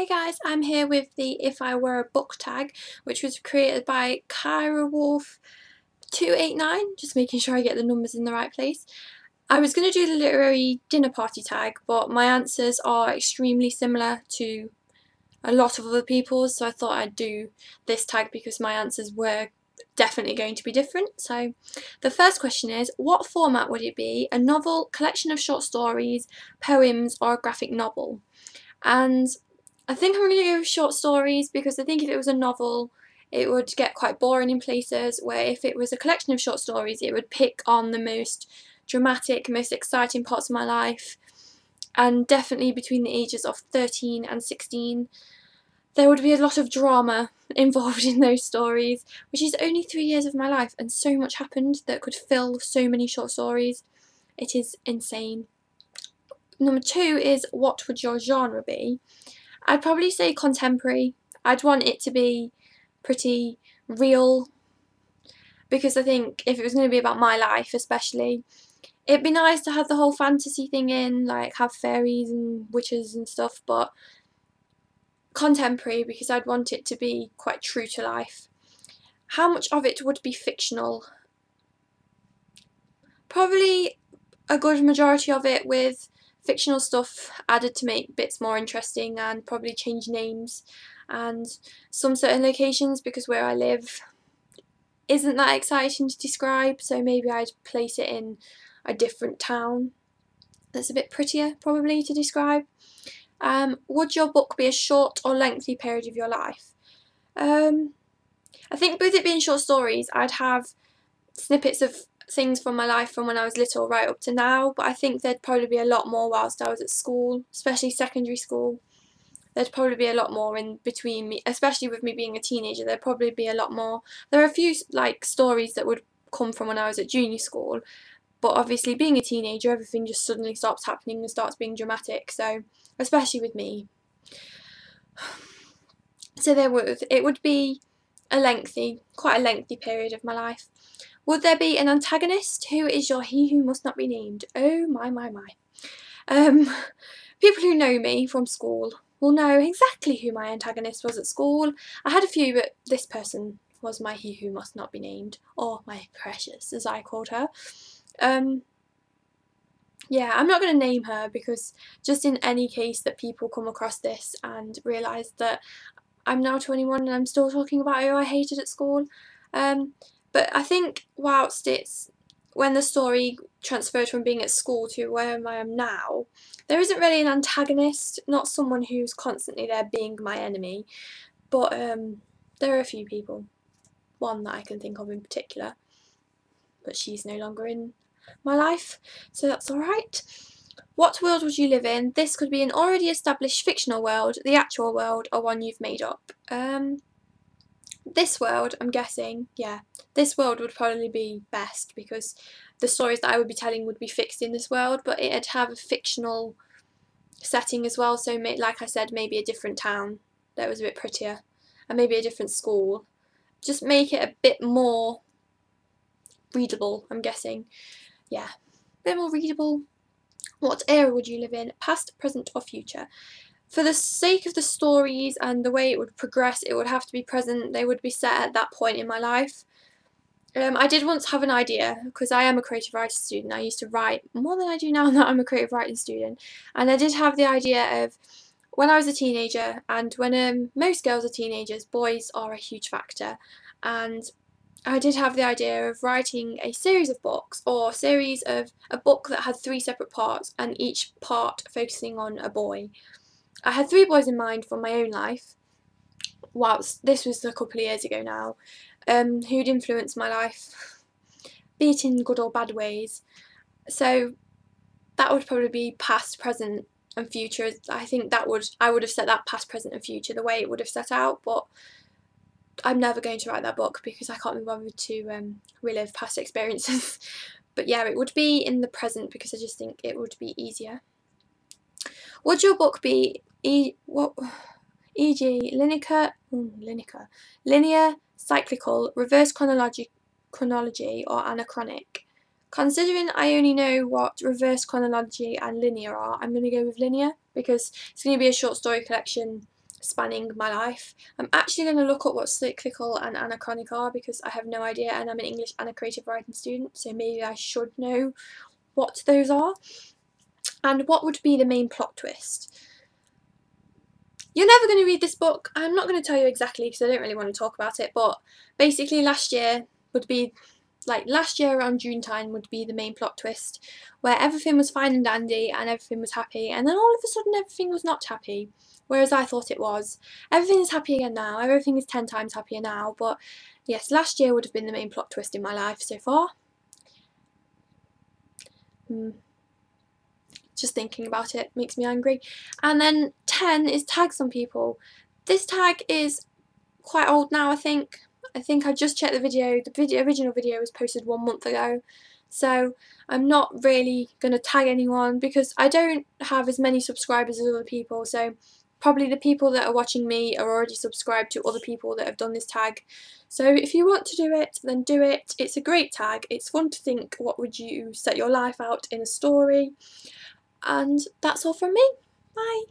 Hey guys, I'm here with the If I Were a Book tag, which was created by Kyra Wolf 289, just making sure I get the numbers in the right place. I was going to do the literary dinner party tag, but my answers are extremely similar to a lot of other people's, so I thought I'd do this tag because my answers were definitely going to be different. So the first question is, what format would it be? A novel, collection of short stories, poems, or a graphic novel? And I think I'm going to go with short stories because I think if it was a novel it would get quite boring in places, where if it was a collection of short stories it would pick on the most dramatic, most exciting parts of my life. And definitely between the ages of 13 and 16 there would be a lot of drama involved in those stories, which is only 3 years of my life and so much happened that could fill so many short stories. It is insane. Number 2 is, what would your genre be? I'd probably say contemporary. I'd want it to be pretty real, because I think if it was going to be about my life especially, it'd be nice to have the whole fantasy thing in, like have fairies and witches and stuff, but contemporary because I'd want it to be quite true to life. How much of it would be fictional? Probably a good majority of it, with fictional stuff added to make bits more interesting, and probably change names and some certain locations, because where I live isn't that exciting to describe, so maybe I'd place it in a different town that's a bit prettier probably to describe. Would your book be a short or lengthy period of your life? I think with it being short stories I'd have snippets of things from my life from when I was little right up to now, but I think there'd probably be a lot more whilst I was at school, especially secondary school. There'd probably be a lot more in between me, especially with me being a teenager. There'd probably be a lot more. There are a few like stories that would come from when I was at junior school, but obviously being a teenager everything just suddenly stops happening and starts being dramatic, so especially with me. So it would be quite a lengthy period of my life. Would there be an antagonist? Who is your he who must not be named? Oh my. People who know me from school will know exactly who my antagonist was at school. I had a few, but this person was my he who must not be named, or my precious as I called her. Yeah, I'm not going to name her because just in any case that people come across this and realise that I'm now 21 and I'm still talking about who I hated at school. But I think when the story transferred from being at school to where I am now, there isn't really an antagonist, not someone who's constantly there being my enemy, but there are a few people. One that I can think of in particular, but she's no longer in my life, so that's alright. What world would you live in? This could be an already established fictional world, the actual world, or one you've made up. This world, I'm guessing, yeah, this world would probably be best because the stories that I would be telling would be fixed in this world, but it'd have a fictional setting as well, so like I said, maybe a different town that was a bit prettier, and maybe a different school. Just make it a bit more readable, I'm guessing. Yeah, a bit more readable. What era would you live in? Past, present, or future? For the sake of the stories and the way it would progress, it would have to be present. They would be set at that point in my life. I did once have an idea, because I am a creative writing student. I used to write more than I do now that I'm a creative writing student. And I did have the idea of when I was a teenager, and when most girls are teenagers, boys are a huge factor. And I did have the idea of writing a series of books, or a book that had 3 separate parts, and each part focusing on a boy. I had 3 boys in mind from my own life, whilst this was a couple of years ago now, who'd influenced my life, be it in good or bad ways. So that would probably be past, present and future. I think I would have set that past, present and future the way it would have set out, but I'm never going to write that book because I can't be bothered to relive past experiences. But yeah, it would be in the present because I just think it would be easier. Would your book be e.g. linear, cyclical, reverse chronology, or anachronic? Considering I only know what reverse chronology and linear are, I'm going to go with linear because it's going to be a short story collection spanning my life. I'm actually going to look up what cyclical and anachronic are because I have no idea, and I'm an English and a creative writing student, so maybe I should know what those are. And what would be the main plot twist? You're never going to read this book. I'm not going to tell you exactly because I don't really want to talk about it, but basically last year around June time would be the main plot twist, where everything was fine and dandy and everything was happy, and then all of a sudden everything was not happy, whereas I thought it was. Everything is happy again now, everything is 10 times happier now, but yes, last year would have been the main plot twist in my life so far. Just thinking about it makes me angry. And then 10 is tags on people. This tag is quite old now, I think. I just checked the video. The original video was posted 1 month ago. So I'm not really going to tag anyone because I don't have as many subscribers as other people. So probably the people that are watching me are already subscribed to other people that have done this tag. So if you want to do it, then do it. It's a great tag. It's fun to think, what would you set your life out in a story? And that's all from me. Bye!